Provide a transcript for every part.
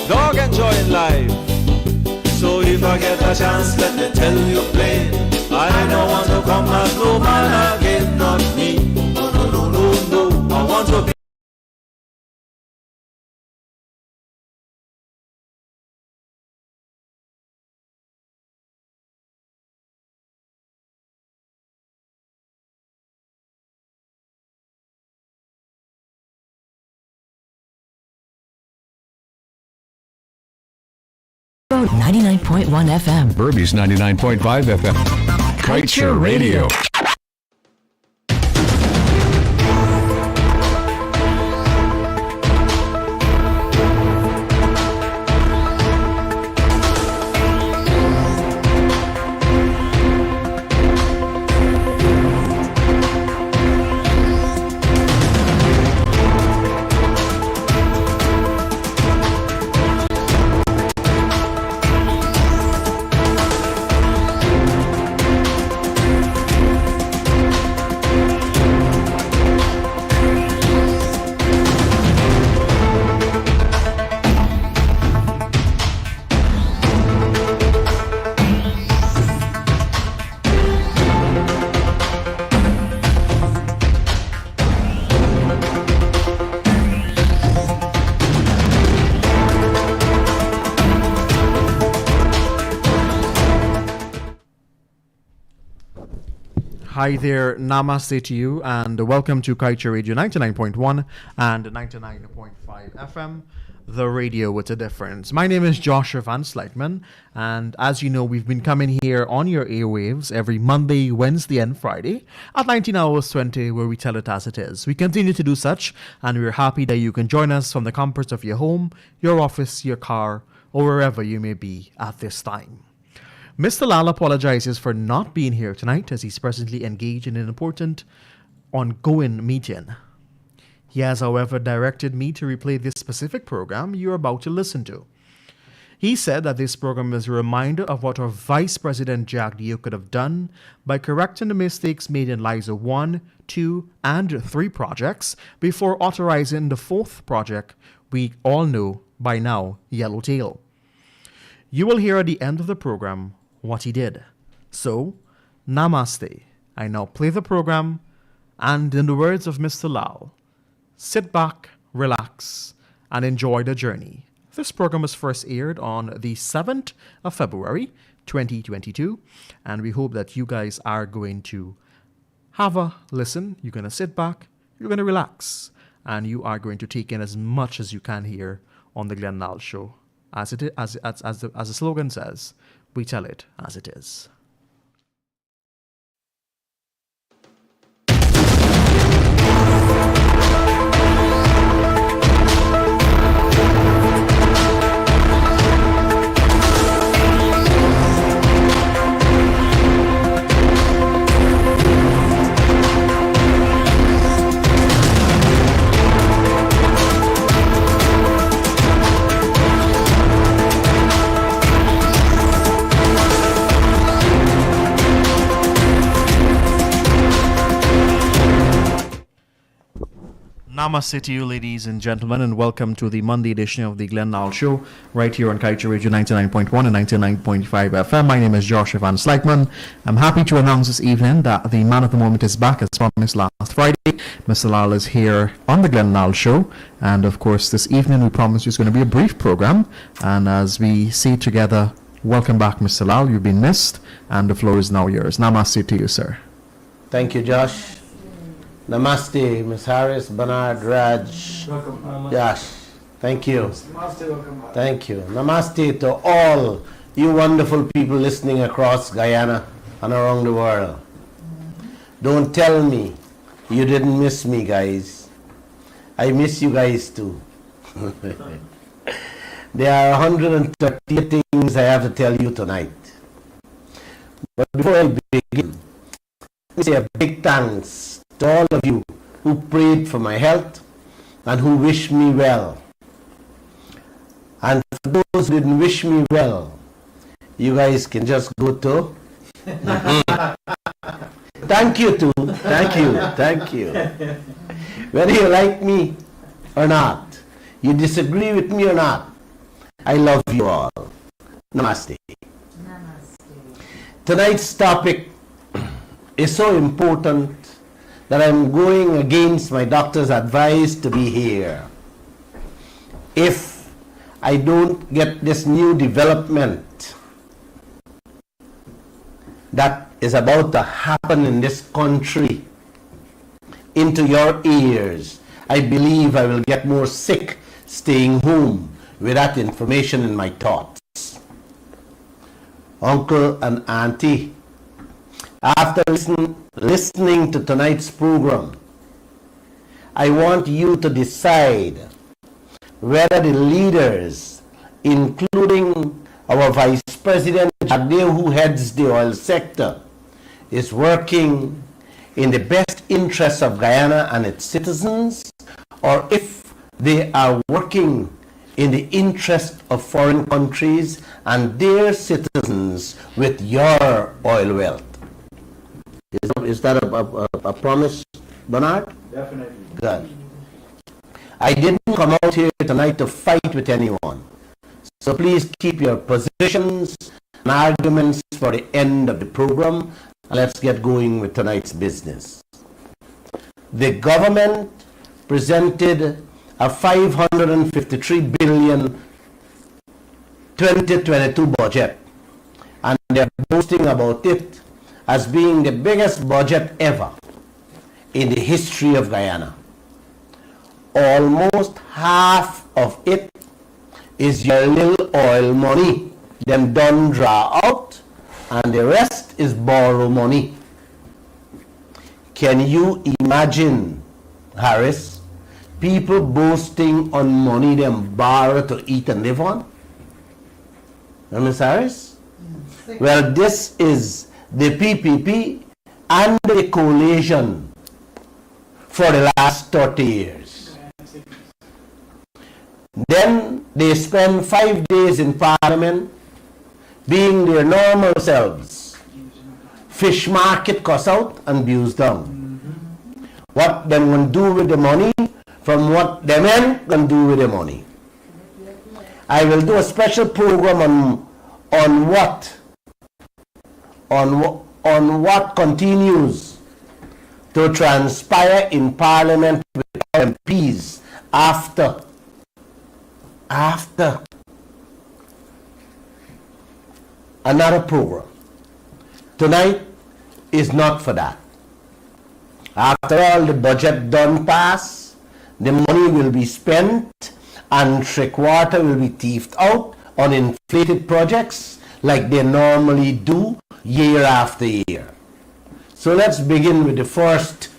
dog enjoying life. So if I get a chance, let me tell you plain, I don't want to come as no man again, not me. No, no, no, no, no. I want to be. Road 99.1 FM. Burby's 99.5 FM. Kaieteur Radio. Hi there, namaste to you, and welcome to Kaieteur Radio 99.1 and 99.5 FM, the radio with a difference. My name is Joshua Van Slykeman, and as you know, we've been coming here on your airwaves every Monday, Wednesday, and Friday at 19 hours 20, where we tell it as it is. We continue to do such, and we're happy that you can join us from the comforts of your home, your office, your car, or wherever you may be at this time. Mr. Lall apologizes for not being here tonight as he's presently engaged in an important ongoing meeting. He has, however, directed me to replay this specific program you're about to listen to. He said that this program is a reminder of what our Vice President Jagdeo could have done by correcting the mistakes made in LISA 1, 2, and 3 projects before authorizing the 4th project we all know by now, Yellowtail. You will hear at the end of the program what he did. So, namaste. I now play the program, and in the words of Mr. Lall, sit back, relax, and enjoy the journey. This program was first aired on the 7th of February, 2022, and we hope that you guys are going to have a listen. You're going to sit back, you're going to relax, and you are going to take in as much as you can here on the Glenn Lall Show. As the slogan says, we tell it as it is. Namaste to you, ladies and gentlemen, and welcome to the Monday edition of the Glenn Lall Show, right here on Kaieteur Radio 99.1 and 99.5 FM. My name is Joshua Van Slykeman. I'm happy to announce this evening that the man of the moment is back, as promised last Friday. Mr. Lall is here on the Glenn Lall Show, and of course, this evening we promised it's going to be a brief program. And as we say together, welcome back, Mr. Lall. You've been missed, and the floor is now yours. Namaste to you, sir. Thank you, Josh. Namaste, Ms. Harris, Bernard, Raj, Josh. Thank you. Namaste, welcome. Thank you. Namaste to all you wonderful people listening across Guyana and around the world. Don't tell me you didn't miss me, guys. I miss you guys too. There are 130 things I have to tell you tonight. But before I begin, let me say a big thanks to all of you who prayed for my health and who wished me well. And for those who didn't wish me well, you guys can just go to thank you too. Thank you. Whether you like me or not, you disagree with me or not, I love you all. Namaste. Tonight's topic is so important that I'm going against my doctor's advice to be here. If I don't get this new development that is about to happen in this country into your ears, I believe I will get more sick staying home with that information in my thoughts. Uncle and Auntie, after listening to tonight's program, I want you to decide whether the leaders, including our Vice President Jagdeo, who heads the oil sector, is working in the best interests of Guyana and its citizens, or if they are working in the interest of foreign countries and their citizens with your oil wealth. Is that a promise, Bernard? Definitely. Good. I didn't come out here tonight to fight with anyone. So please keep your positions and arguments for the end of the program. Let's get going with tonight's business. The government presented a 553 billion 2022 budget, and they're boasting about it as being the biggest budget ever in the history of Guyana. Almost half of it is your little oil money, them done draw out, and the rest is borrow money. Can you imagine, Harris, people boasting on money them borrow to eat and live on? Ms. Harris? Well, this is the PPP and the coalition for the last 30 years. Then they spend 5 days in Parliament being their normal selves. Fish market cuss out and abuse down. What them gonna do with the money from what them men gonna do with the money. I will do a special program on what continues to transpire in Parliament with MPs after another program. Tonight is not for that. After all, the budget done pass, the money will be spent and 3/4 will be thieved out on inflated projects like they normally do year after year. So let's begin with the first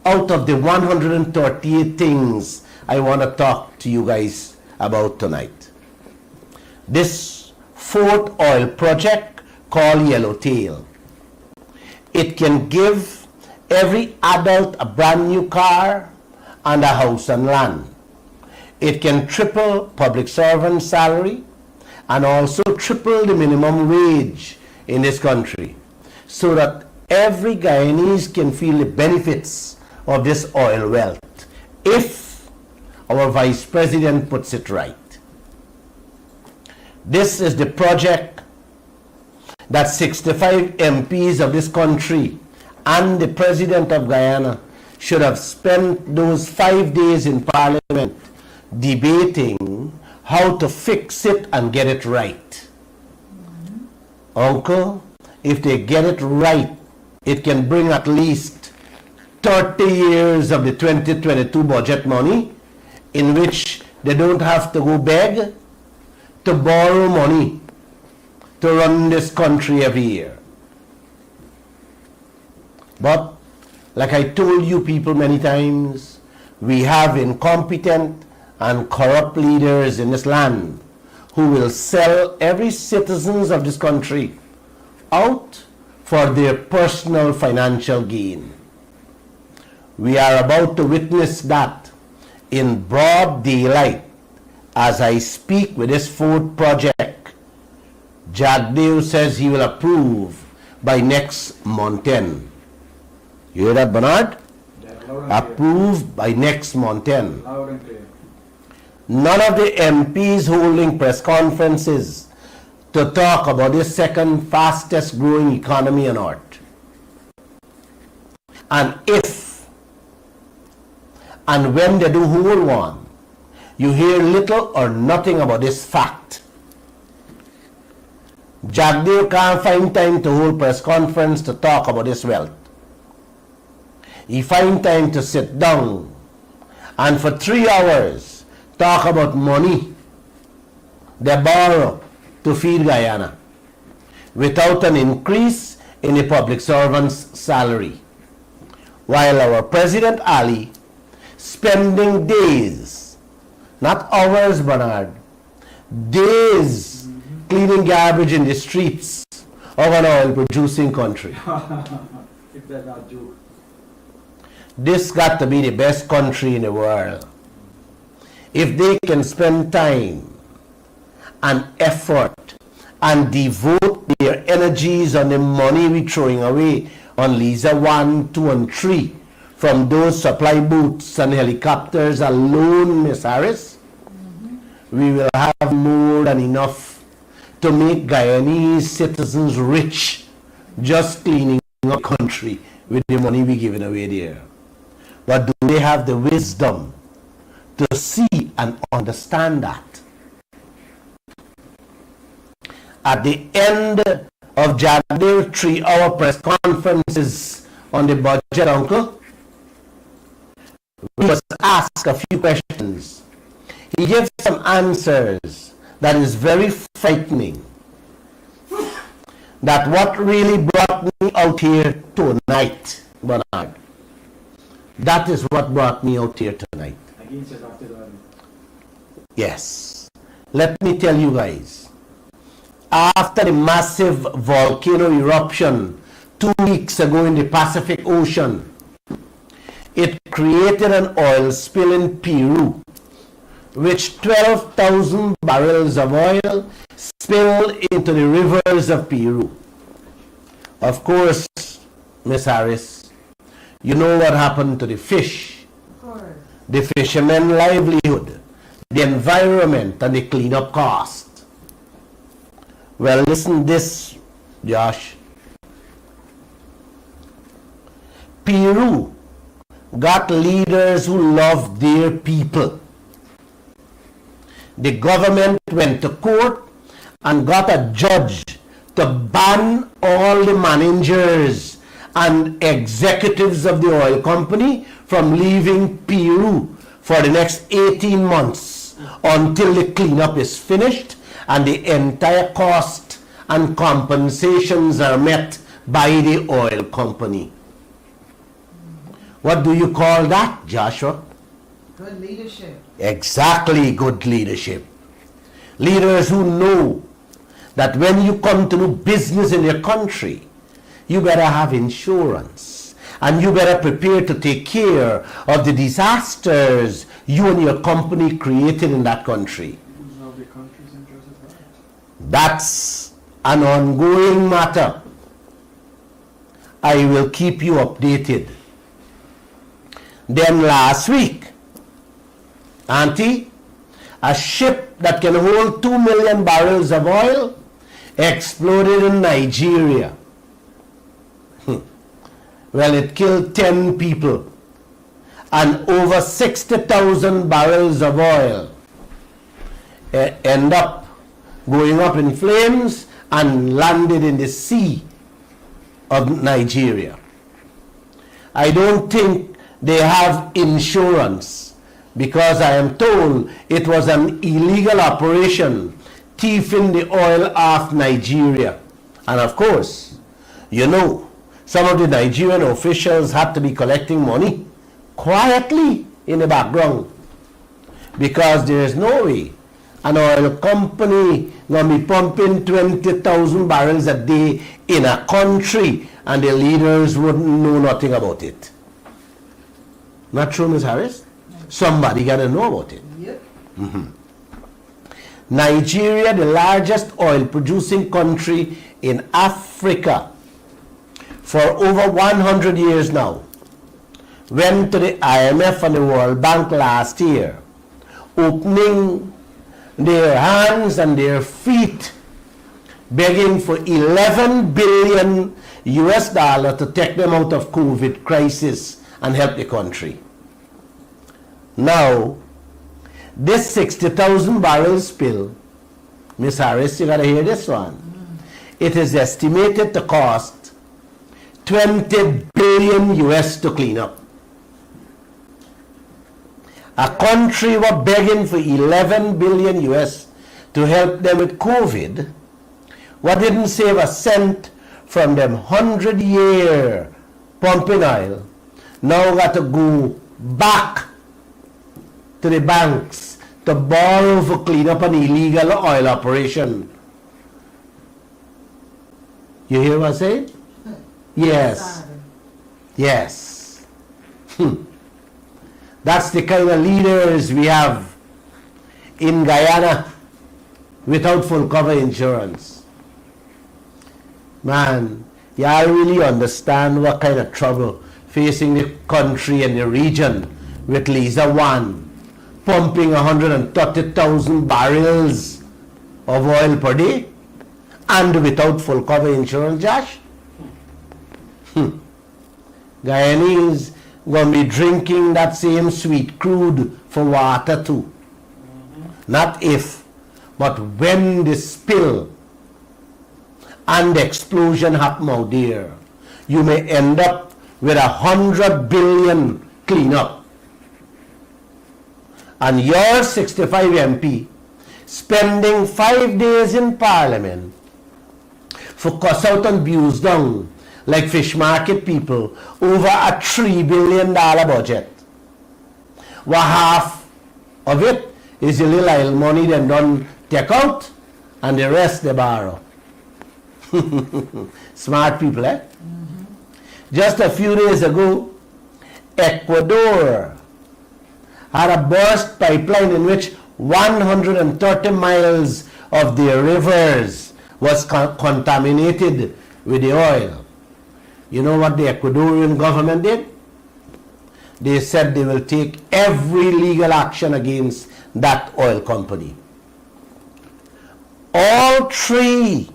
out of the 138 things I want to talk to you guys about tonight. This fourth oil project called Yellowtail. It can give every adult a brand new car and a house and land. It can triple public servant salary and also triple the minimum wage in this country so that every Guyanese can feel the benefits of this oil wealth if our Vice President puts it right. This is the project that 65 MPs of this country and the President of Guyana should have spent those 5 days in Parliament debating how to fix it and get it right. Uncle, if they get it right, it can bring at least 30 years of the 2022 budget money in which they don't have to go beg to borrow money to run this country every year. But, like I told you people many times, we have incompetent and corrupt leaders in this land who will sell every citizens of this country out for their personal financial gain. We are about to witness that in broad daylight as I speak with this fourth project. Jagdeo says he will approve by next month end. You hear that, Bernard? Approved by next month end. none of the MPs holding press conferences to talk about the second fastest growing economy on earth. And if and when they do hold one, you hear little or nothing about this fact. Jagdeo can't find time to hold press conference to talk about his wealth. He find time to sit down and for 3 hours talk about money they borrow to feed Guyana without an increase in the public servant's salary. While our President Ali spending days, not hours, Bernard, days cleaning garbage in the streets of an oil-producing country. If that's not joke. This got to be the best country in the world. If they can spend time and effort and devote their energies on the money we're throwing away on Lisa 1, 2, and 3 from those supply boats and helicopters alone, Miss Harris, we will have more than enough to make Guyanese citizens rich just cleaning up country with the money we're giving away there. But do they have the wisdom to see and understand that? At the end of Jagdeo 3-hour press conferences on the budget, Uncle, we must ask a few questions. He gives some answers that is very frightening. That what really brought me out here tonight, Bernard, that is what brought me out here tonight. Against it after the Yes. Let me tell you guys, after the massive volcano eruption 2 weeks ago in the Pacific Ocean, it created an oil spill in Peru, which 12,000 barrels of oil spilled into the rivers of Peru. Of course, Miss Harris, you know what happened to the fish, the fishermen's livelihood, the environment, and the cleanup cost. Well, listen this, Josh. Peru got leaders who love their people. The government went to court and got a judge to ban all the managers and executives of the oil company from leaving Peru for the next 18 months until the cleanup is finished and the entire cost and compensations are met by the oil company. What do you call that, Joshua? Good leadership. Exactly, good leadership. Leaders who know that when you come to do business in your country, you better have insurance and you better prepare to take care of the disasters you and your company created in that country. That's an ongoing matter. I will keep you updated. Then last week, Auntie, a ship that can hold 2 million barrels of oil exploded in Nigeria. Well, it killed 10 people and over 60,000 barrels of oil end up going up in flames and landed in the sea of Nigeria. I don't think they have insurance because I am told it was an illegal operation thieving the oil off Nigeria. And of course, you know, some of the Nigerian officials had to be collecting money quietly in the background because there is no way an oil company going to be pumping 20,000 barrels a day in a country and the leaders wouldn't know nothing about it. Not true, Ms. Harris? Somebody got to know about it. Yep. Nigeria, the largest oil producing country in Africa for over 100 years now, went to the IMF and the World Bank last year opening their hands and their feet, begging for 11 billion US dollar to take them out of COVID crisis and help the country. Now, this 60,000 barrel spill, Miss Harris, you gotta hear this one. It is estimated to cost 20 billion US to clean up. A country were begging for 11 billion US to help them with COVID. What didn't save a cent from them 100-year pumping oil, now got to go back to the banks to borrow for clean up an illegal oil operation. You hear what I say? Yes. Yes. That's the kind of leaders we have in Guyana without full cover insurance. Man, y'all really understand what kind of trouble facing the country and the region with Lisa One pumping 130,000 barrels of oil per day and without full cover insurance, Josh? Guyanese going to be drinking that same sweet crude for water too. Not if, but when the spill and the explosion happen out there, you may end up with 100 billion cleanup. And your 65 MP spending 5 days in Parliament for cuss out and abuse down like fish market people over a $3 billion budget. Well, half of it is the little oil money they don't take out and the rest they borrow. Smart people, eh? Just a few days ago, Ecuador had a burst pipeline in which 130 miles of their rivers was contaminated with the oil. You know what the Ecuadorian government did? They said they will take every legal action against that oil company. All three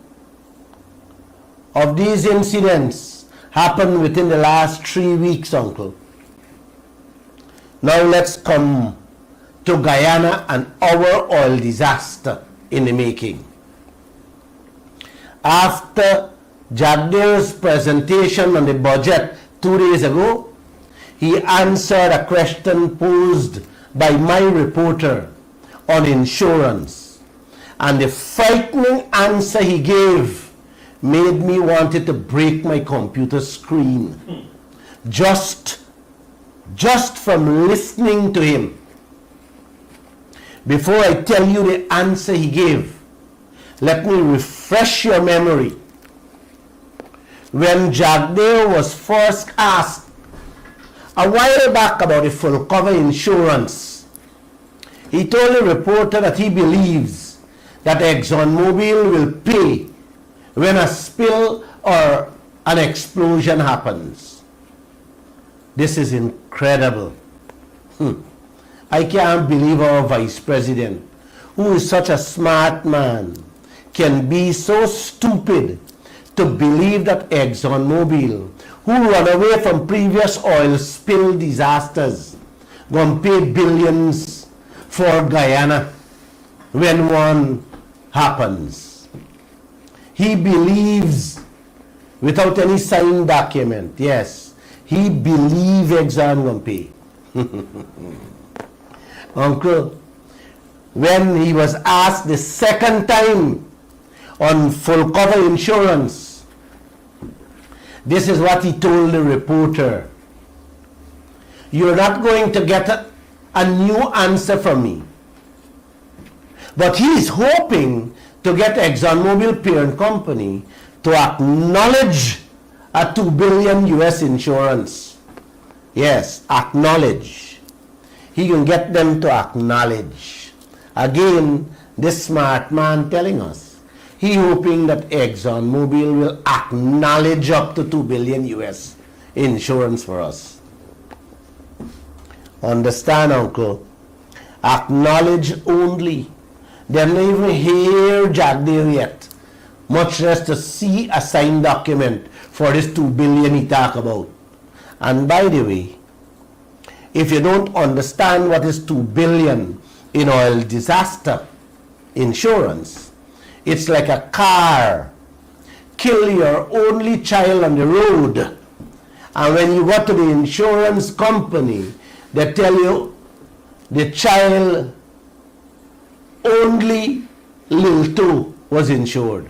of these incidents happened within the last 3 weeks, Uncle. Now let's come to Guyana and our oil disaster in the making. After Jagdeo's presentation on the budget 2 days ago, he answered a question posed by my reporter on insurance. And the frightening answer he gave made me wanted to break my computer screen. Just from listening to him. Before I tell you the answer he gave, let me refresh your memory. When Jagdeo was first asked a while back about the full cover insurance, he told the reporter that he believes that ExxonMobil will pay when a spill or an explosion happens. This is incredible. I can't believe our vice president, who is such a smart man, can be so stupid to believe that ExxonMobil, who run away from previous oil spill disasters, gonna pay billions for Guyana when one happens. He believes, without any signed document, yes, he believes Exxon gonna pay. Uncle, when he was asked the second time on full cover insurance, this is what he told the reporter. You're not going to get a new answer from me. But he is hoping to get ExxonMobil parent company to acknowledge a 2 billion US insurance. Yes, acknowledge. He can get them to acknowledge. Again, this smart man telling us. He hoping that ExxonMobil will acknowledge up to 2 billion US insurance for us. Understand, Uncle? Acknowledge only. They haven't even hear Jagdeo yet, much less to see a signed document for this 2 billion he talk about. And by the way, if you don't understand what is 2 billion in oil disaster insurance, it's like a car. Kill your only child on the road. And when you go to the insurance company, they tell you the child only little two was insured.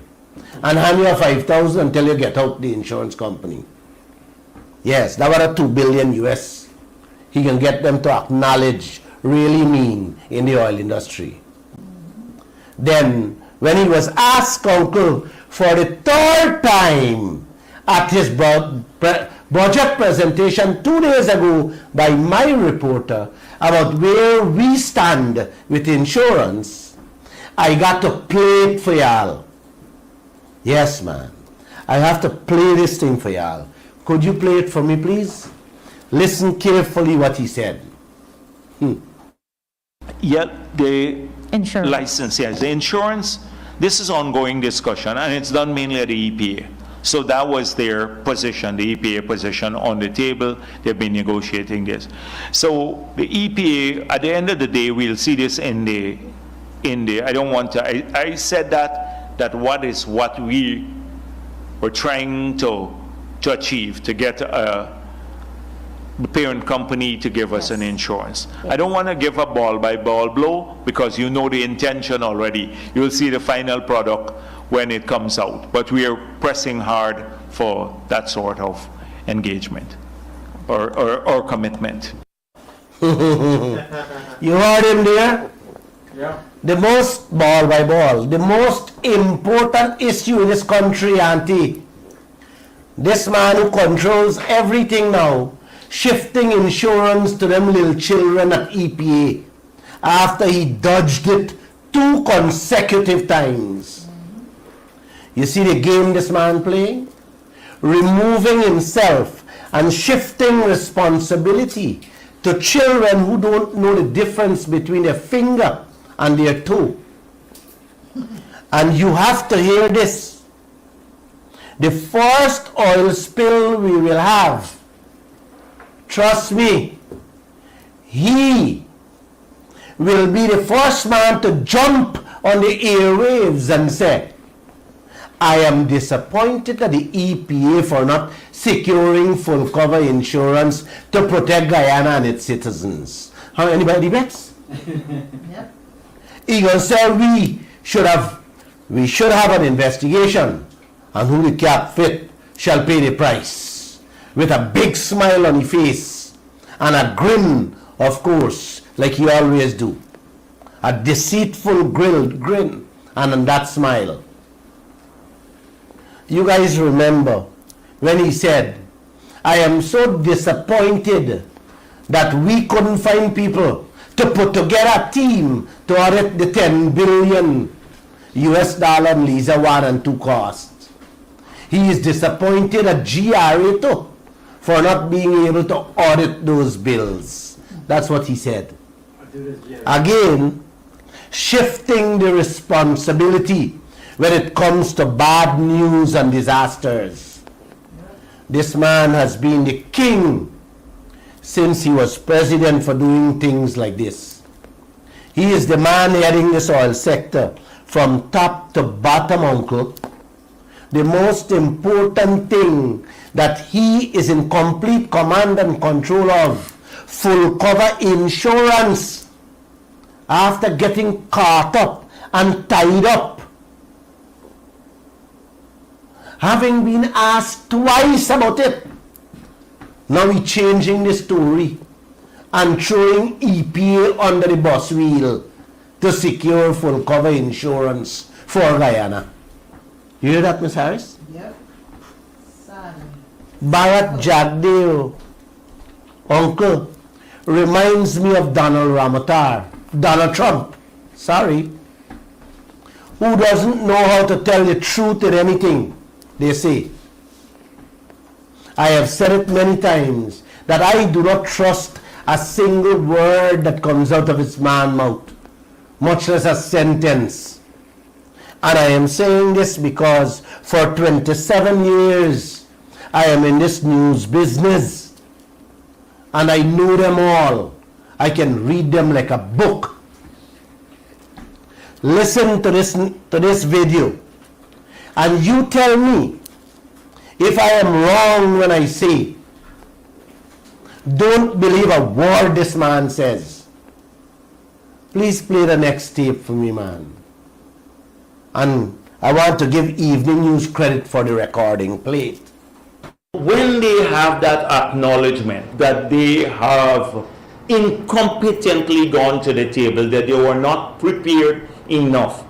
And hand you 5,000 until you get out the insurance company. Yes, that was a 2 billion US. He can get them to acknowledge really mean in the oil industry. Then, when he was asked, Uncle, for the third time at his budget presentation 2 days ago by my reporter about where we stand with insurance, I got to play it for y'all. Yes, man. I have to play this thing for y'all. Could you play it for me, please? Listen carefully what he said. Yeah, the Insurance. license, yes. The insurance, this is ongoing discussion, and it's done mainly at the EPA. So that was their position, the EPA position on the table. They've been negotiating this. So the EPA, at the end of the day, we'll see this in the, I don't want to, I said that what we were trying to achieve, to get the parent company to give us an insurance. I don't want to give a ball-by-ball blow, because you know the intention already. You'll see the final product when it comes out. But we are pressing hard for that sort of engagement or commitment. You heard him there? Yeah. The most ball-by-ball, the most important issue in this country, Auntie. This man who controls everything now, shifting insurance to them little children at EPA after he dodged it 2 consecutive times. You see the game this man playing? Removing himself and shifting responsibility to children who don't know the difference between their finger and their toe. And you have to hear this. The first oil spill we will have, trust me, he will be the first man to jump on the airwaves and say, I am disappointed at the EPA for not securing full cover insurance to protect Guyana and its citizens. How anybody bets? Yep. He gonna say we should have an investigation, and who the cap fit shall pay the price, with a big smile on his face and a grin, of course, like he always do. A deceitful grin and that smile. You guys remember when he said, I am so disappointed that we couldn't find people to put together a team to audit the 10 billion US dollar Lisa 1 and 2 costs. He is disappointed at GRA too for not being able to audit those bills. That's what he said. Again, shifting the responsibility when it comes to bad news and disasters. This man has been the king since he was president for doing things like this. He is the man heading this oil sector from top to bottom, Uncle. The most important thing that he is in complete command and control of, full cover insurance, after getting caught up and tied up. Having been asked twice about it, now he's changing the story and throwing EPA under the bus wheel to secure full cover insurance for Guyana. You hear that, Miss Harris? Yep. Sadly. Bharat Jagdeo, Uncle, reminds me of Donald Trump, sorry, who doesn't know how to tell the truth in anything they say. I have said it many times that I do not trust a single word that comes out of his man's mouth, much less a sentence. And I am saying this because for 27 years I am in this news business and I know them all. I can read them like a book. Listen to this video and you tell me if I am wrong when I say, don't believe a word this man says. Please play the next tape for me, man. And I want to give Evening News credit for the recording. Play it. When they have that acknowledgement that they have incompetently gone to the table, that they were not prepared enough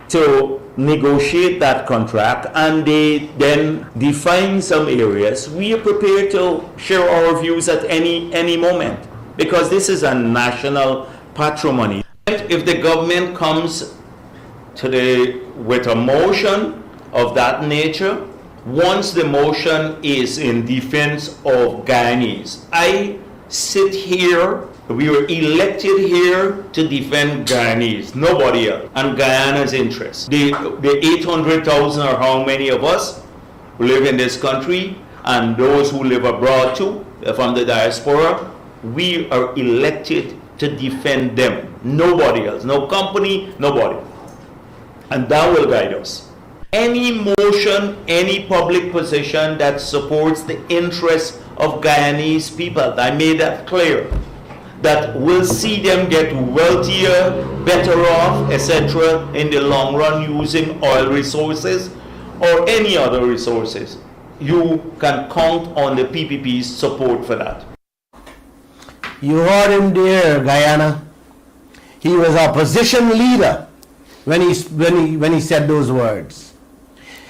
to negotiate that contract, and they then define some areas, we are prepared to share our views at any moment, because this is a national patrimony. If the government comes with a motion of that nature, once the motion is in defense of Guyanese, I sit here, we were elected here to defend Guyanese, nobody else, and Guyana's interests. The 800,000 or how many of us who live in this country, and those who live abroad too, from the diaspora, we are elected to defend them, nobody else, no company, nobody. And that will guide us. Any motion, any public position that supports the interests of Guyanese people, I made that clear, that will see them get wealthier, better off, etc. in the long run using oil resources or any other resources. You can count on the PPP's support for that. You heard him there, Guyana. He was opposition leader when he said those words.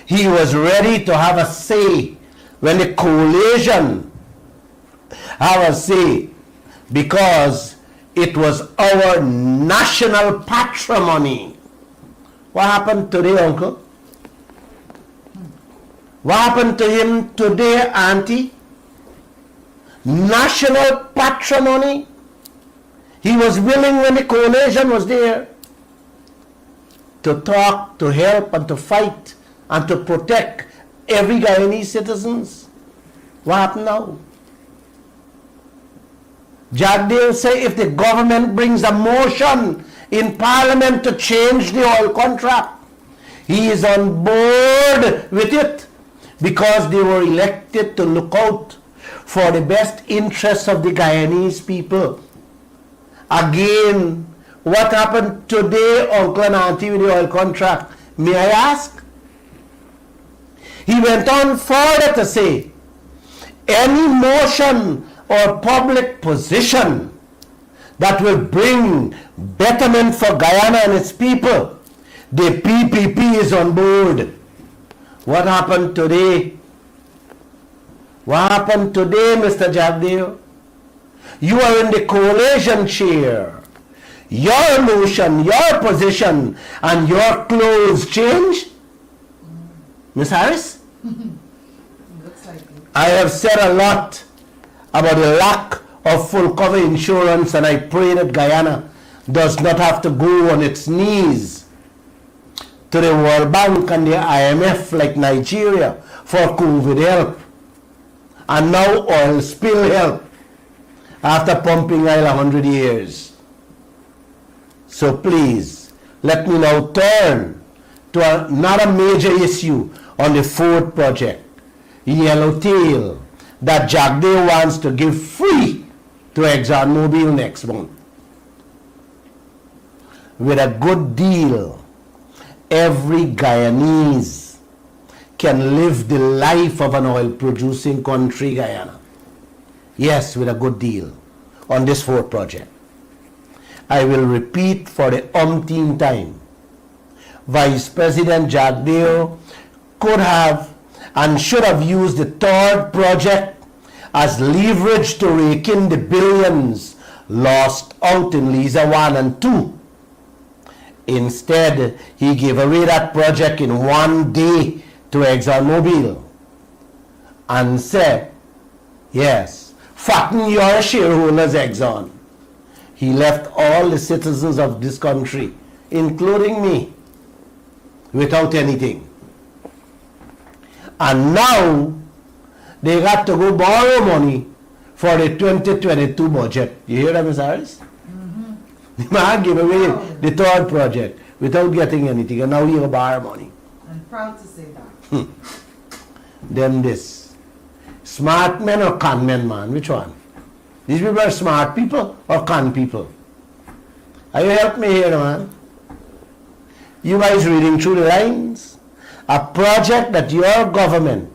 He was ready to have a say when the coalition have a say, because it was our national patrimony. What happened today, Uncle? What happened to him today, Auntie? National patrimony. He was willing when the coalition was there to talk, to help, and to fight, and to protect every Guyanese citizens. What happened now? Jagdeo say if the government brings a motion in Parliament to change the oil contract, he is on board with it, because they were elected to look out for the best interests of the Guyanese people. Again, what happened today, Uncle and Auntie, with the oil contract? May I ask? He went on further to say, any motion or public position that will bring betterment for Guyana and its people, the PPP is on board. What happened today? What happened today, Mr. Jagdeo? You are in the coalition chair. Your motion, your position, and your clothes change? Miss Harris? Looks like it. I have said a lot about the lack of full cover insurance, and I pray that Guyana does not have to go on its knees to the World Bank and the IMF like Nigeria for COVID help, and now oil spill help after pumping oil 100 years. So please, let me now turn to another major issue on the fourth project, Yellowtail, that Jagdeo wants to give free to ExxonMobil next month. With a good deal, every Guyanese can live the life of an oil-producing country, Guyana. Yes, with a good deal on this fourth project. I will repeat for the umpteenth time. Vice President Jagdeo could have and should have used the third project as leverage to rake in the billions lost out in Liza 1 and 2. Instead, he gave away that project in one day to ExxonMobil and said, yes, fatten your shareholders' Exxon. He left all the citizens of this country, including me, without anything. And now they got to go borrow money for the 2022 budget. You hear that, Ms. Harris? The man gave away the third project without getting anything, and now he will borrow money. I'm proud to say that. Then this. Smart men or con men, man? Which one? These people are smart people or con people? Are you help me here, man? You guys reading through the lines? A project that your government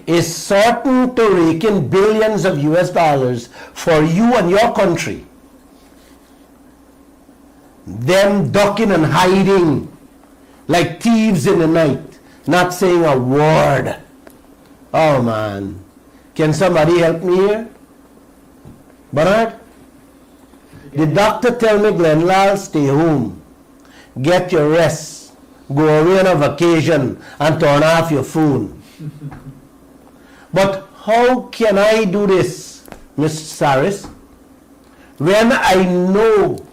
is certain to rake in billions of US dollars for you and your country. Them ducking and hiding like thieves in the night, not saying a word. Oh man, can somebody help me here? Bernard? The doctor tell me, Glenn Lall, stay home, get your rest, go away on a vacation and turn off your phone. But how can I do this, Ms. Saris, when I know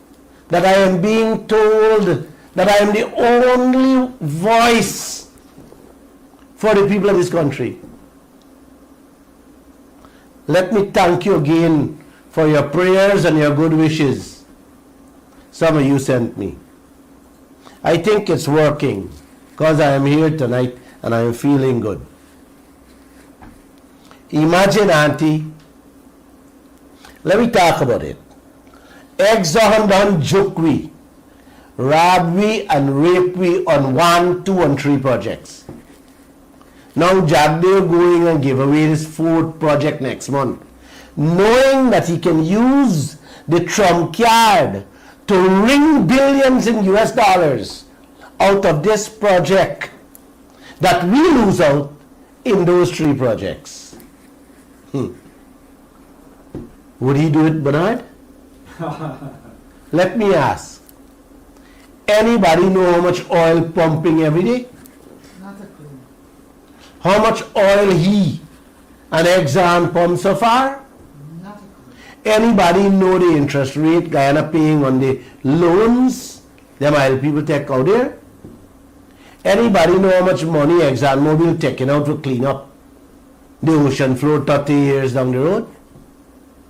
that I am being told that I am the only voice for the people of this country? Let me thank you again for your prayers and your good wishes. Some of you sent me. I think it's working because I am here tonight and I am feeling good. Imagine, Auntie, let me talk about it. Exxon done joke we, rob we and rape we on 1, 2 and 3 projects. Now Jagdeo going and give away his 4th project next month, knowing that he can use the trump card to wring billions in US dollars out of this project that we lose out in those 3 projects. Would he do it, Bernard? Let me ask. Anybody know how much oil pumping every day? Not a clue. How much oil he and Exxon pump so far? Not a clue. Anybody know the interest rate Guyana paying on the loans them oil people take out there? Anybody know how much money ExxonMobil taking out to clean up the ocean floor 30 years down the road?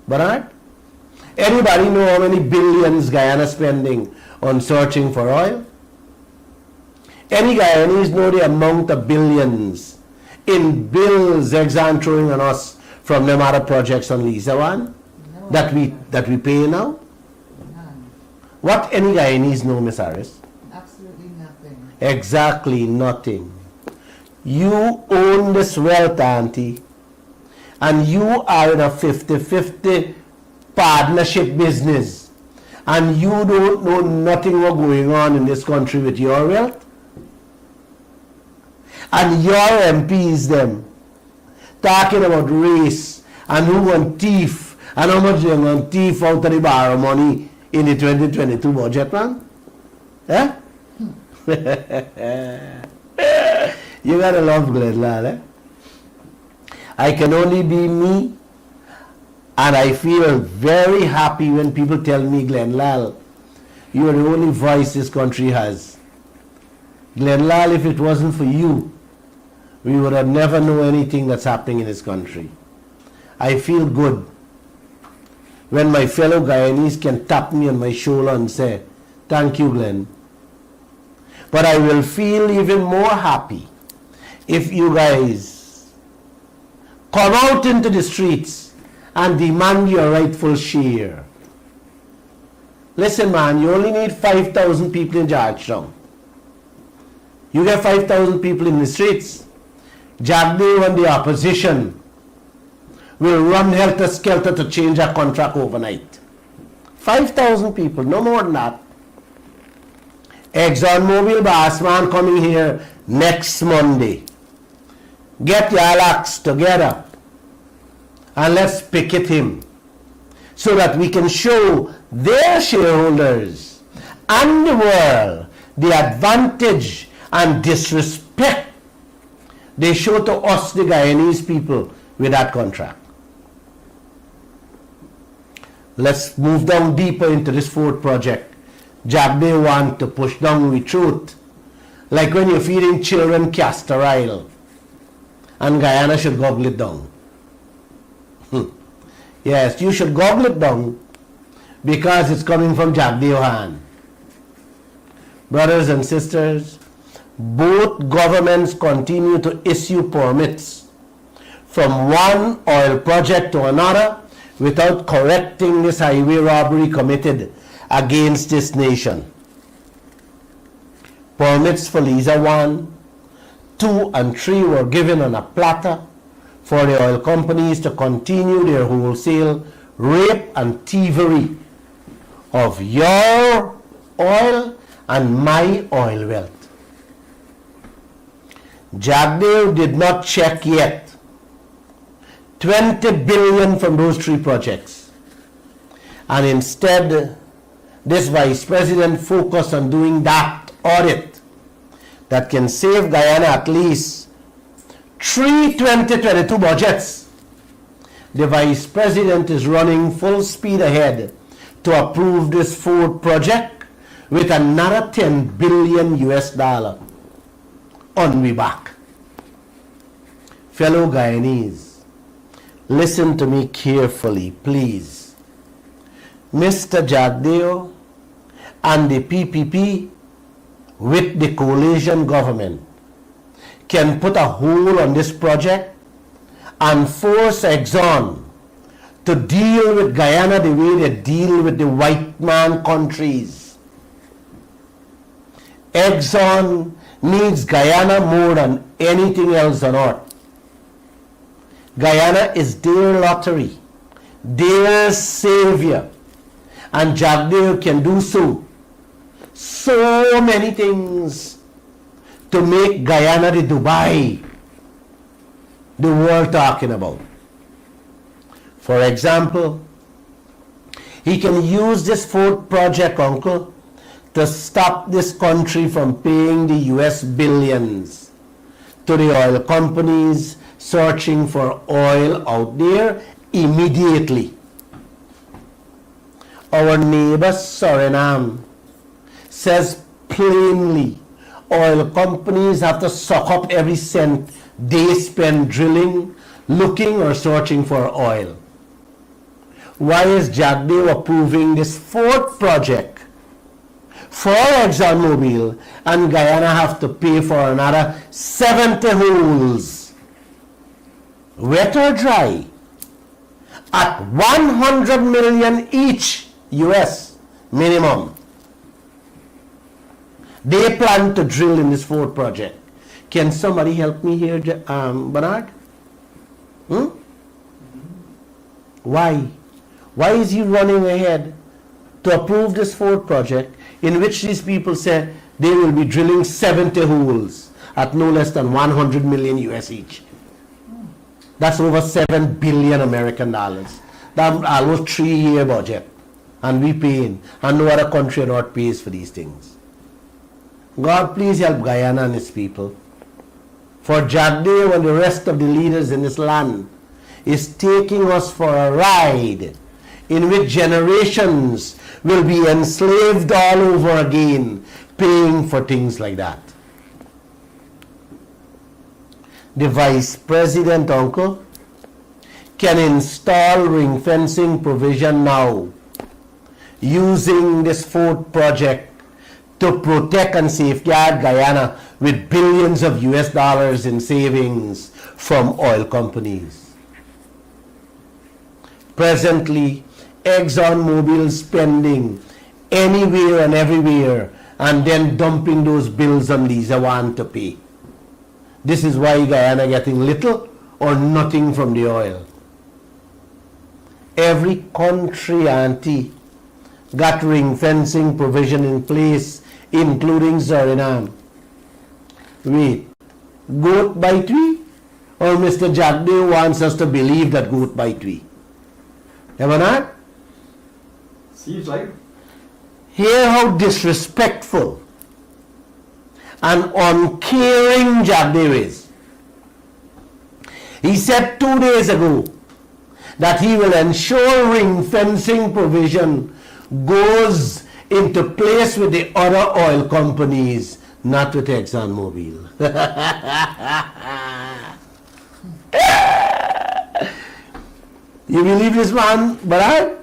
Bernard? Anybody know how many billions Guyana spending on searching for oil? Any Guyanese know the amount of billions in bills Exxon throwing on us from them other projects on Lisa One No. that we pay now? None. What any Guyanese know, Miss Harris? Absolutely nothing. Exactly nothing. You own this wealth, Auntie, and you are in a 50-50 partnership business, and you don't know nothing what's going on in this country with your wealth, and your MPs them talking about race and who want thief and how much they want thief out of the borrow money in the 2022 budget, man. Eh? You gotta love Glenn Lall, eh? I can only be me, and I feel very happy when people tell me, Glenn Lall, you are the only voice this country has. Glenn Lall, if it wasn't for you, we would have never known anything that's happening in this country. I feel good when my fellow Guyanese can tap me on my shoulder and say, thank you, Glenn. But I will feel even more happy if you guys come out into the streets and demand your rightful share. Listen, man, you only need 5,000 people in Georgetown. You get 5,000 people in the streets, Jagdeo and the opposition will run helter-skelter to change our contract overnight. 5,000 people, no more than that. ExxonMobil boss man coming here next Monday. Get your acts together and let's picket him so that we can show their shareholders and the world the advantage and disrespect they show to us, the Guyanese people, with that contract. let's move down deeper into this fourth project. Jagdeo want to push down with truth. Like when you're feeding children castor oil, and Guyana should gobble it down. Yes, you should gobble it down because it's coming from Jagdeo hand. Brothers and sisters, both governments continue to issue permits from one oil project to another without correcting this highway robbery committed against this nation. Permits for Liza 1, 2 and 3 were given on a platter for the oil companies to continue their wholesale rape and thievery of your oil and my oil wealth. Jagdeo did not check yet 20 billion from those 3 projects, and instead this vice president focused on doing that audit that can save Guyana at least 3 2022 budgets. The vice president is running full speed ahead to approve this fourth project with another 10 billion US dollar on we back. Fellow Guyanese, listen to me carefully, please. Mr. Jagdeo and the PPP with the coalition government can put a hold on this project and force Exxon to deal with Guyana the way they deal with the white man countries. Exxon needs Guyana more than anything else on earth. Guyana is their lottery, their savior, and Jagdeo can do so many things to make Guyana the Dubai the world talking about. For example, he can use this fourth project, uncle, to stop this country from paying the US billions to the oil companies searching for oil out there immediately. Our neighbor Suriname says plainly oil companies have to suck up every cent they spend drilling, looking or searching for oil. Why is Jagdeo approving this fourth project for ExxonMobil and Guyana have to pay for another 70 holes, wet or dry, at 100 million each US minimum? They plan to drill in this fourth project. Can somebody help me here, Bernard? Why? Why is he running ahead to approve this fourth project in which these people said they will be drilling 70 holes at no less than 100 million US each? That's over 7 billion American dollars. That's almost 3-year budget. And we paying. And no other country on earth pays for these things. God, please help Guyana and its people. For Jagdeo and the rest of the leaders in this land is taking us for a ride in which generations will be enslaved all over again, paying for things like that. The vice president, uncle, can install ring fencing provision now using this fourth project to protect and safeguard Guyana with billions of US dollars in savings from oil companies. Presently, ExxonMobil spending anywhere and everywhere and then dumping those bills on Liza 1 to pay. This is why Guyana getting little or nothing from the oil. Every country, auntie, got ring fencing provision in place, including Suriname. Wait, goat bite we? Or Mr. Jagdeo wants us to believe that goat bite we? Am I not? Seems like. Hear how disrespectful and uncaring Jagdeo is. He said 2 days ago that he will ensure ring fencing provision goes into place with the other oil companies, not with ExxonMobil. You believe this man, Barad?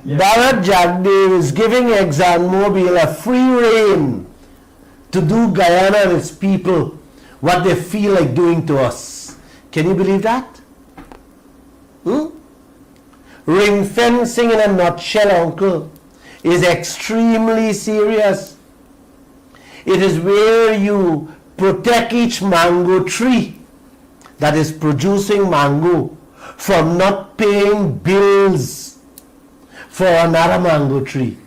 Barad Jagdeo is giving ExxonMobil a free rein to do Guyana and its people what they feel like doing to us. Can you believe that? Ring fencing in a nutshell, uncle, is extremely serious. It is where you protect each mango tree that is producing mango from not paying bills for another mango tree.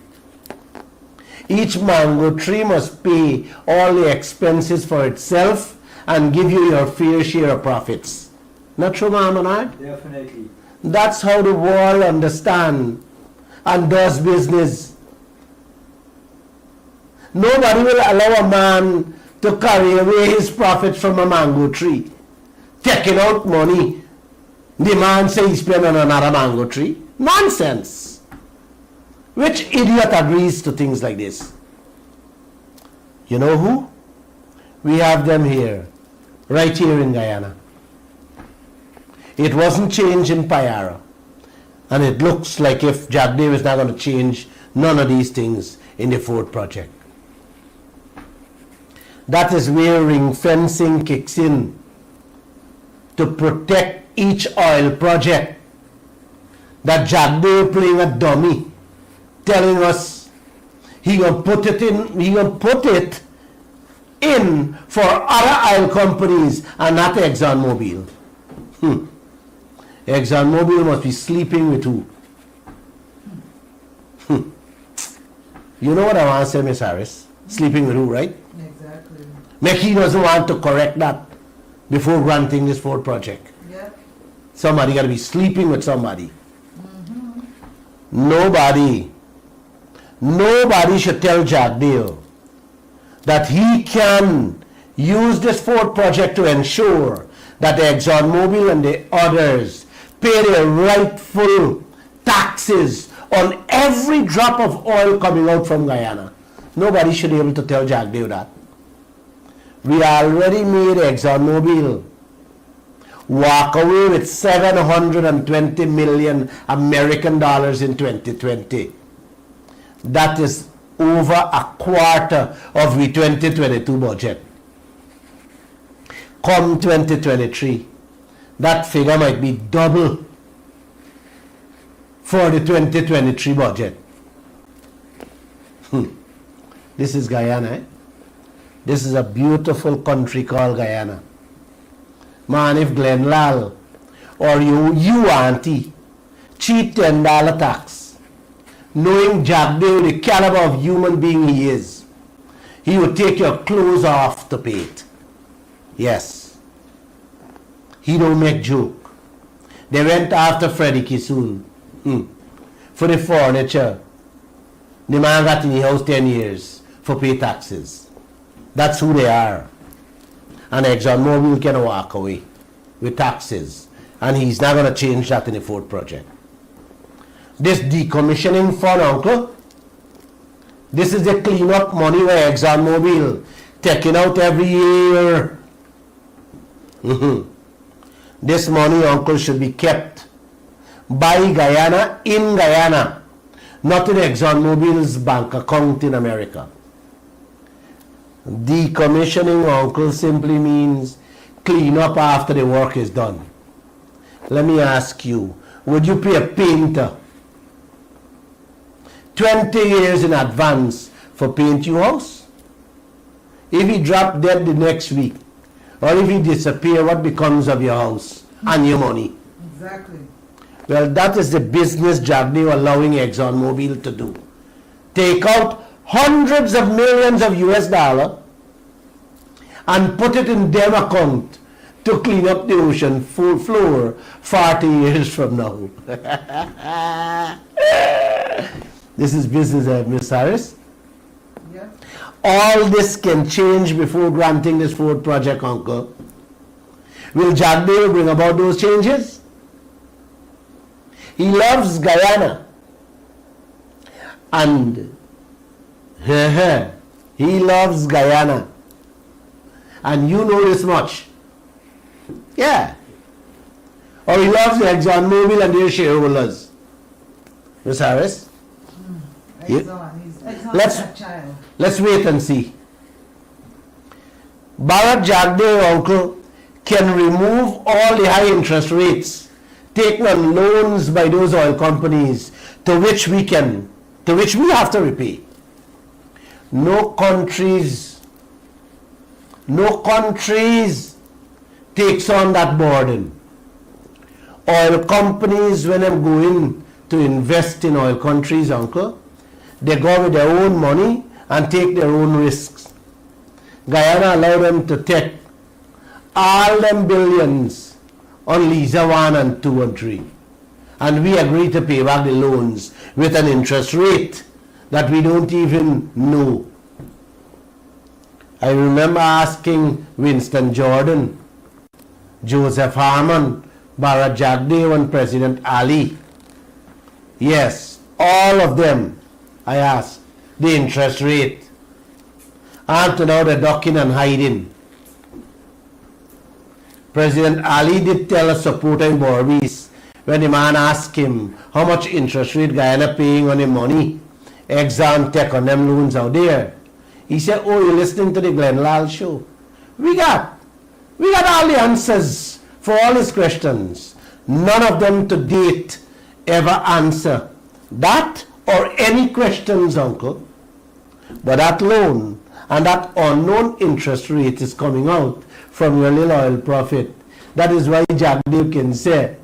Each mango tree must pay all the expenses for itself and give you your fair share of profits. Not true, Ma'am and I? Definitely. That's how the world understands and does business. Nobody will allow a man to carry away his profits from a mango tree, taking out money. The man says he spent on another mango tree. Nonsense. Which idiot agrees to things like this? You know who? We have them here, right here in Guyana. It wasn't changed in Payara. And it looks like if Jagdeo is not going to change none of these things in the Ford project. That is where ring fencing kicks in to protect each oil project. That Jagdeo playing a dummy, telling us he gonna put it in for other oil companies and not ExxonMobil. ExxonMobil must be sleeping with who? You know what I want to say, Miss Harris? Sleeping with who, right? Exactly. He doesn't want to correct that before granting this Ford project. Yep. Somebody got to be sleeping with somebody. Nobody should tell Jagdeo that he can use this Ford project to ensure that the ExxonMobil and the others pay their rightful taxes on every drop of oil coming out from Guyana. Nobody should be able to tell Jagdeo that. We already made ExxonMobil walk away with $720 million American dollars in 2020. That is over a quarter of the 2022 budget. Come 2023, that figure might be double for the 2023 budget. This is Guyana, eh? This is a beautiful country called Guyana. Man, if Glenn Lall or you auntie, cheat $10 tax, knowing Jagdeo, the caliber of human being he is, he would take your clothes off to pay it. Yes. He don't make joke. They went after Freddie Kisoon for the furniture. The man got in the house 10 years for pay taxes. That's who they are. And ExxonMobil can walk away with taxes. And he's not going to change that in the Ford project. This decommissioning fund, uncle, this is the cleanup money where ExxonMobil taking out every year. This money, uncle, should be kept by Guyana in Guyana, not in ExxonMobil's bank account in America. Decommissioning, uncle, simply means clean up after the work is done. Let me ask you, would you pay a painter 20 years in advance for paint your house? If he drop dead the next week, or if he disappear, what becomes of your house and your money? Exactly. Well, that is the business Jagdeo allowing ExxonMobil to do. Take out hundreds of millions of US dollars and put it in them account to clean up the ocean floor 40 years from now. This is business, Ms. Harris. Yeah. All this can change before granting this Ford project, uncle. Will Jagdeo bring about those changes? He loves Guyana. And he loves Guyana. And you know this much. Yeah. Or he loves the ExxonMobil and their shareholders. Ms. Harris? Let's wait and see. Bharat Jagdeo, uncle, can remove all the high interest rates taken on loans by those oil companies to which we have to repay. No countries takes on that burden. Oil companies, when they go in to invest in oil countries, uncle, they go with their own money and take their own risks. Guyana allowed them to take all them billions on Liza 1 and 2 and 3. And we agreed to pay back the loans with an interest rate that we don't even know. I remember asking Winston Jordan, Joseph Harman, Bharat Jagdeo and President Ali. Yes, all of them, I asked, the interest rate. And now they're ducking and hiding. President Ali did tell a supporter in Borbis when the man asked him how much interest rate Guyana paying on the money, Exxon Tech on them loans out there. He said, oh, you're listening to the Lall show. We got all the answers for all his questions. None of them to date ever answer that or any questions, uncle. But that loan and that unknown interest rate is coming out from your little oil profit. That is why Jagdeo can say,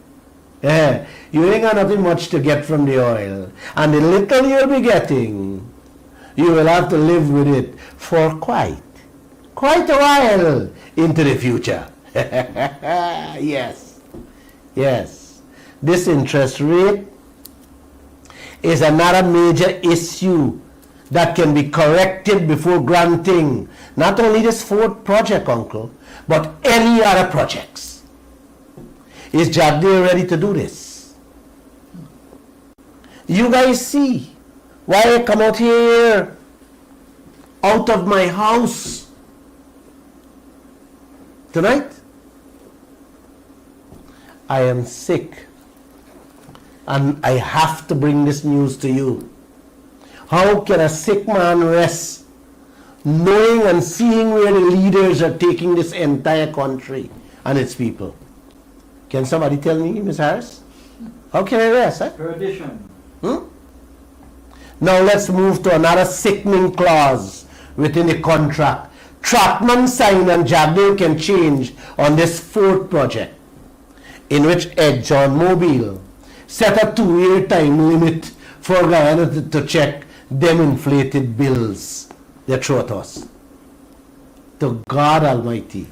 you ain't got nothing much to get from the oil. And the little you'll be getting, you will have to live with it for quite a while into the future. Yes. This interest rate is another major issue that can be corrected before granting not only this fourth project, uncle, but any other projects. Is Jagdeo ready to do this? You guys see why I come out here, out of my house tonight? I am sick and I have to bring this news to you. How can a sick man rest knowing and seeing where the leaders are taking this entire country and its people? Can somebody tell me, Ms. Harris? How can I rest? Perdition. Now let's move to another sickening clause within the contract. Trotman signed and Jagdeo can change on this fourth project, in which ExxonMobil set a 2-year time limit for Guyana to check them inflated bills they throw at us. To God Almighty,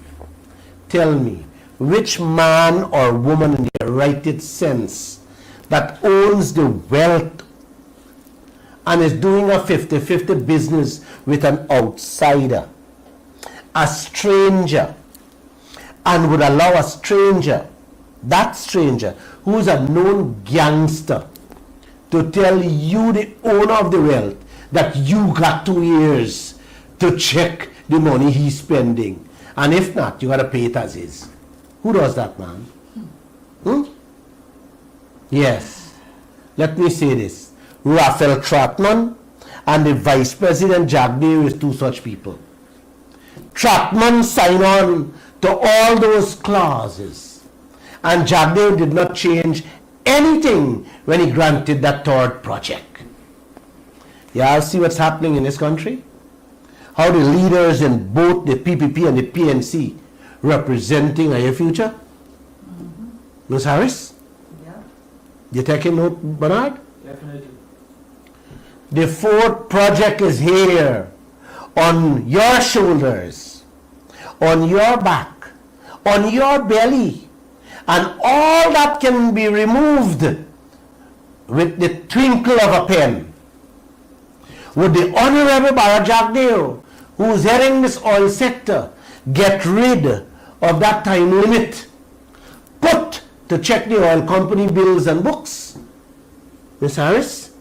tell me, which man or woman in their righted sense that owns the wealth and is doing a 50-50 business with an outsider, a stranger, and would allow a stranger, that stranger who is a known gangster, to tell you, the owner of the wealth, that you got 2 years to check the money he's spending, and if not, you got to pay it as is. Who does that, man? Yes. Let me say this. Raphael Trotman and the Vice President Jagdeo is two such people. Trotman signed on to all those clauses, and Jagdeo did not change anything when he granted that third project. Y'all see what's happening in this country? How the leaders in both the PPP and the PNC representing our future? Ms. Harris? Yeah. You taking note, Bernard? Definitely. The fourth project is here, on your shoulders, on your back, on your belly, and all that can be removed with the twinkle of a pen. Would the Honorable Bharat Jagdeo, who is heading this oil sector, get rid of that time limit put to check the oil company bills and books Miss Harris?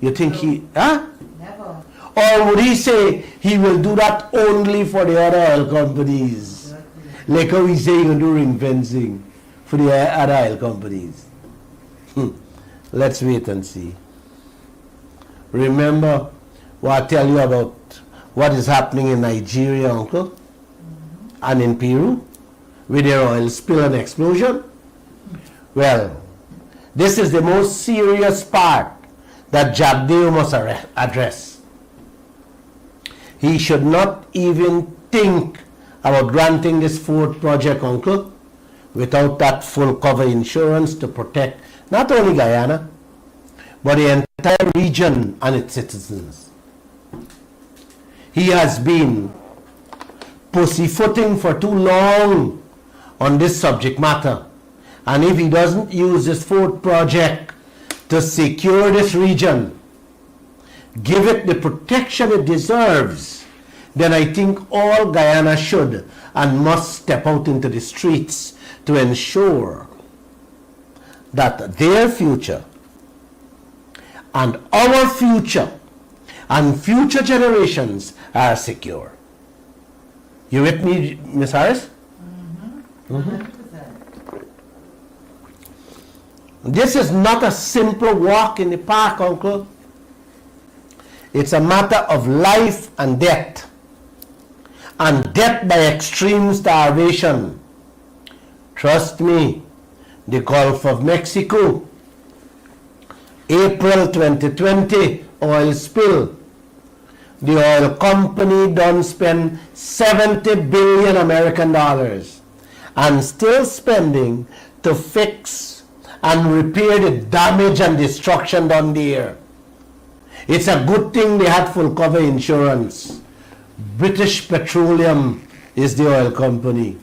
You think he, huh? Never. Or would he say he will do that only for the other oil companies? Exactly. Like how he say he will do ring fencing for the other oil companies. Let's wait and see. Remember what I tell you about what is happening in Nigeria, Uncle? And in Peru with their oil spill and explosion? Well, this is the most serious part that Jagdeo must address. He should not even think about granting this fourth project, Uncle, without that full cover insurance to protect not only Guyana, but the entire region and its citizens. He has been pussyfooting for too long on this subject matter. And if he doesn't use this fourth project to secure this region, give it the protection it deserves, then I think all Guyana should and must step out into the streets to ensure that their future and our future and future generations are secure. You with me, Miss Harris? 100%. This is not a simple walk in the park, Uncle. It's a matter of life and death. And death by extreme starvation. Trust me, the Gulf of Mexico, April 2020, oil spill. The oil company done spend 70 billion American dollars and still spending to fix and repair the damage and destruction done there. It's a good thing they had full cover insurance. British Petroleum is the oil company.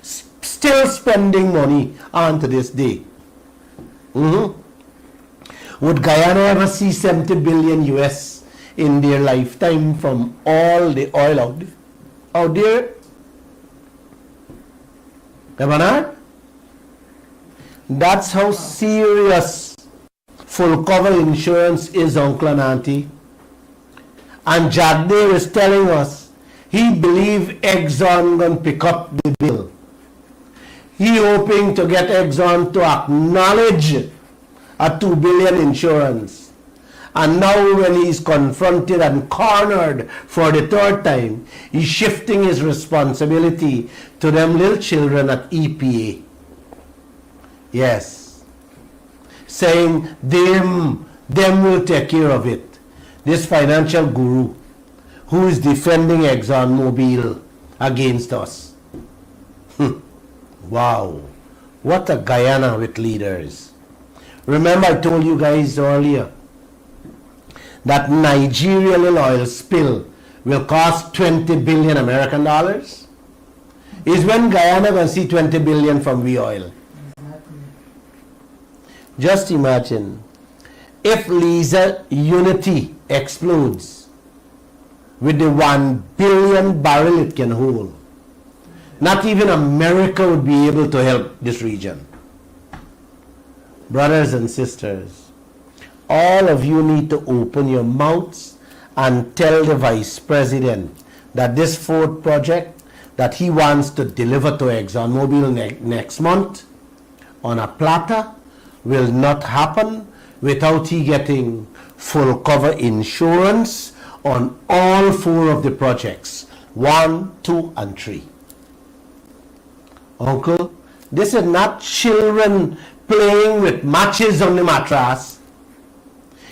Still spending money on to this day. Would Guyana ever see 70 billion US in their lifetime from all the oil out there? Bernard? That's how serious full cover insurance is, Uncle and Auntie. And Jagdeo is telling us he believes Exxon going to pick up the bill. He hoping to get Exxon to acknowledge a 2 billion insurance. And now when he's confronted and cornered for the third time, he's shifting his responsibility to them little children at EPA. Yes. Saying them will take care of it. This financial guru who is defending ExxonMobil against us. Wow. What a Guyana with leaders. Remember I told you guys earlier that Nigeria little oil spill will cost 20 billion American dollars? Is when Guyana going to see 20 billion from we oil. Just imagine if Liza Unity explodes with the 1 billion barrel it can hold. Not even America would be able to help this region. Brothers and sisters, all of you need to open your mouths and tell the Vice President that this fourth project that he wants to deliver to ExxonMobil next month on a platter will not happen without he getting full cover insurance on all 4 of the projects, 1, 2, and 3. Uncle, this is not children playing with matches on the mattress.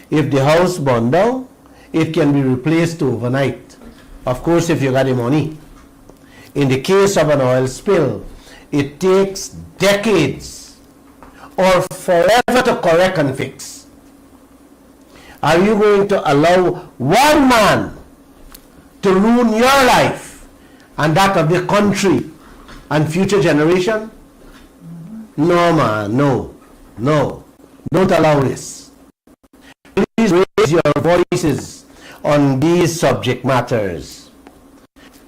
If the house burned down, it can be replaced overnight. Of course, if you got the money. In the case of an oil spill, it takes decades or forever to correct and fix. Are you going to allow one man to ruin your life and that of the country and future generation? No, man, no. Don't allow this. Please raise your voices on these subject matters.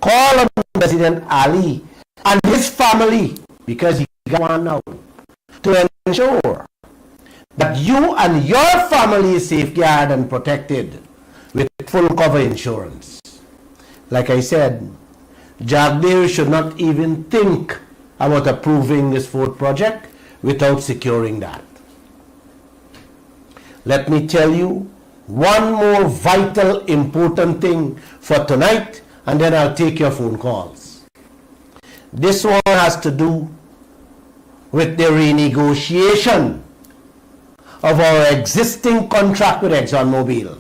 Call on President Ali and his family, because he got one now, to ensure that you and your family is safeguarded and protected with full cover insurance. Like I said, Jagdeo should not even think about approving this fourth project without securing that. Let me tell you one more vital important thing for tonight, and then I'll take your phone calls. This one has to do with the renegotiation of our existing contract with ExxonMobil.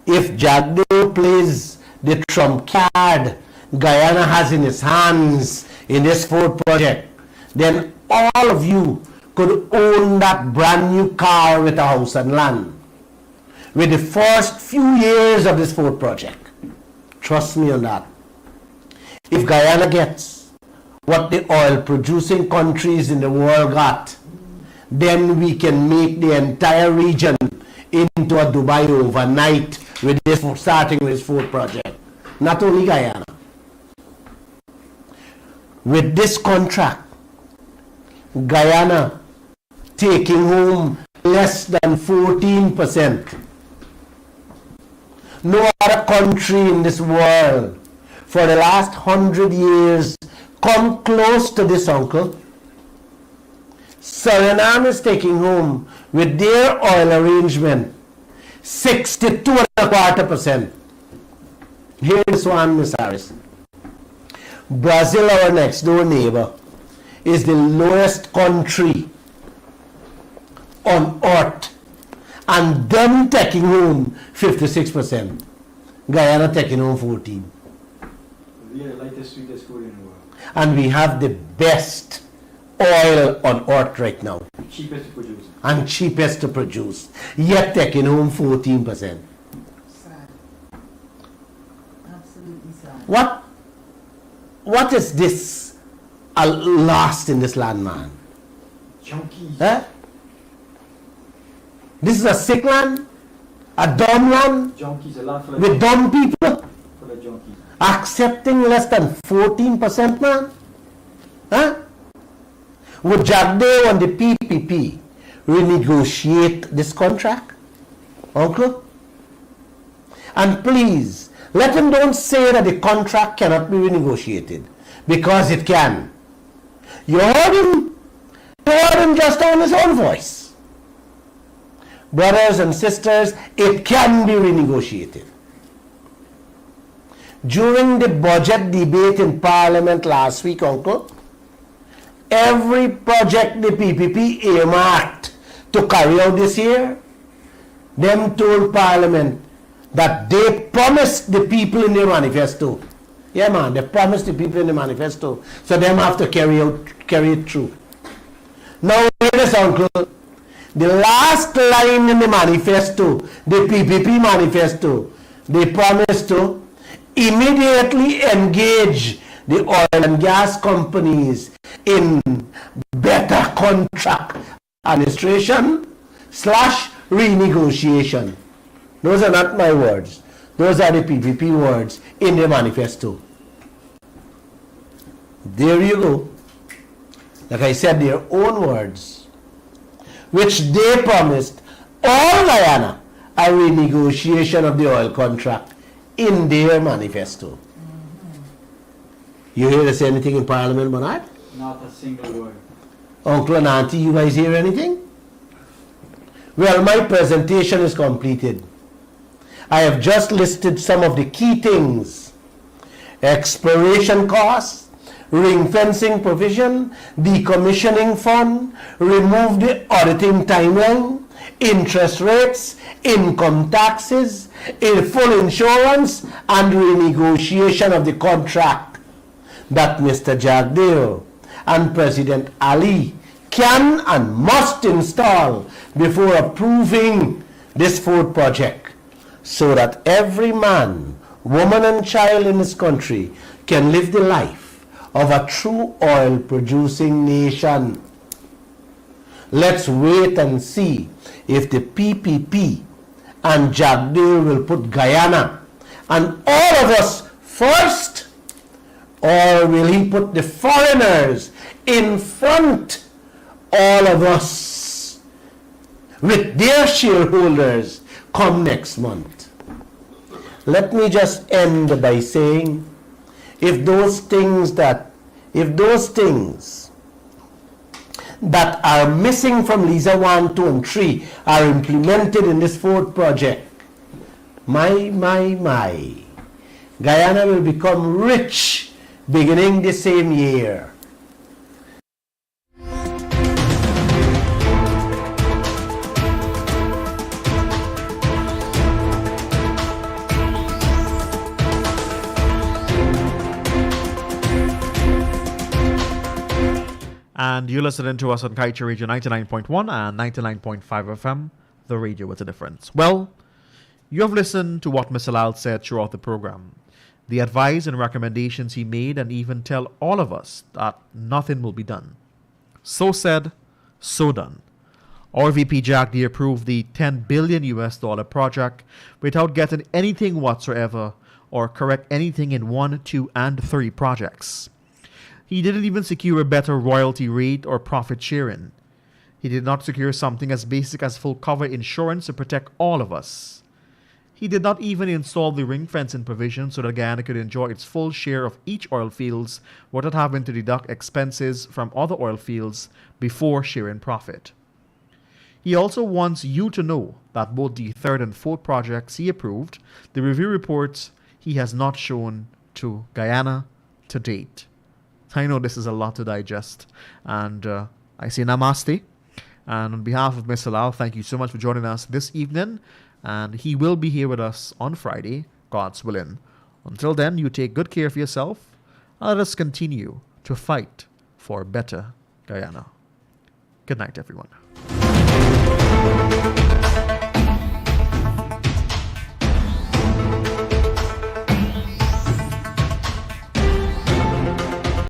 If Jagdeo plays the trump card Guyana has in its hands in this fourth project, then all of you could own that brand new car with a house and land with the first few years of this fourth project. Trust me on that. If Guyana gets what the oil producing countries in the world got, then we can make the entire region into a Dubai overnight with this, starting with this fourth project. Not only Guyana. With this contract, Guyana taking home less than 14%. No other country in this world for the last 100 years come close to this, uncle. Suriname is taking home with their oil arrangement 62.25%. Here is one, Ms. Harris. Brazil, our next door neighbor, is the lowest country on earth, and them taking home 56%. Guyana taking home 14%. We are the lightest, sweetest food in the world. And we have the best oil on earth right now. Cheapest to produce. And cheapest to produce. Yet taking home 14%. Sad. Absolutely sad. What is this lost in this land, man? Junkies. Eh? This is a sick land? A dumb land? Junkies, a lot full of With dumb people? full of junkies. Accepting less than 14%, man? Huh? Would Jagdeo and the PPP renegotiate this contract, uncle? And please, let him don't say that the contract cannot be renegotiated, because it can. You heard him just on his own voice. Brothers and sisters, it can be renegotiated. During the budget debate in Parliament last week, uncle, every project the PPP earmarked to carry out this year, them told Parliament that they promised the people in their manifesto. Yeah, man, they promised the people in the manifesto, so them have to carry it through. Now, hear this, uncle. The last line in the manifesto, the PPP manifesto, they promised to immediately engage the oil and gas companies in better contract administration / renegotiation. Those are not my words. Those are the PPP words in the manifesto. There you go. Like I said, their own words, which they promised all Guyana a renegotiation of the oil contract in their manifesto. You hear us say anything in Parliament, Bernard? Not a single word. Uncle and Auntie, you guys hear anything? Well, my presentation is completed. I have just listed some of the key things: exploration costs, ring fencing provision, decommissioning fund, remove the auditing timeline, interest rates, income taxes, full insurance, and renegotiation of the contract that Mr. Jagdeo and President Ali can and must install before approving this fourth project, so that every man, woman, and child in this country can live the life of a true oil producing nation. Let's wait and see if the PPP and Jagdeo will put Guyana and all of us first, or will he put the foreigners in front, all of us with their shareholders come next month. Let me just end by saying, if those things that are missing from Lisa 1, 2, and 3 are implemented in this fourth project, my, Guyana will become rich beginning the same year. And you're listening to us on Kaieteur Radio 99.1 and 99.5 FM, the radio with a difference. Well, you have listened to what Mr. Lall said throughout the program, the advice and recommendations he made, and even tell all of us that nothing will be done. So said, so done. Our VP Jagdeo approved the $10 billion project without getting anything whatsoever or correct anything in 1, 2, and 3 projects. He didn't even secure a better royalty rate or profit sharing. He did not secure something as basic as full cover insurance to protect all of us. He did not even install the ring fencing provision so that Guyana could enjoy its full share of each oil fields without having to deduct expenses from other oil fields before sharing profit. He also wants you to know that both the third and fourth projects he approved, the review reports he has not shown to Guyana to date. I know this is a lot to digest, and I say namaste. And on behalf of Mr. Lall, thank you so much for joining us this evening, and he will be here with us on Friday, God's willing. Until then, you take good care of yourself, and let us continue to fight for a better Guyana. Good night, everyone.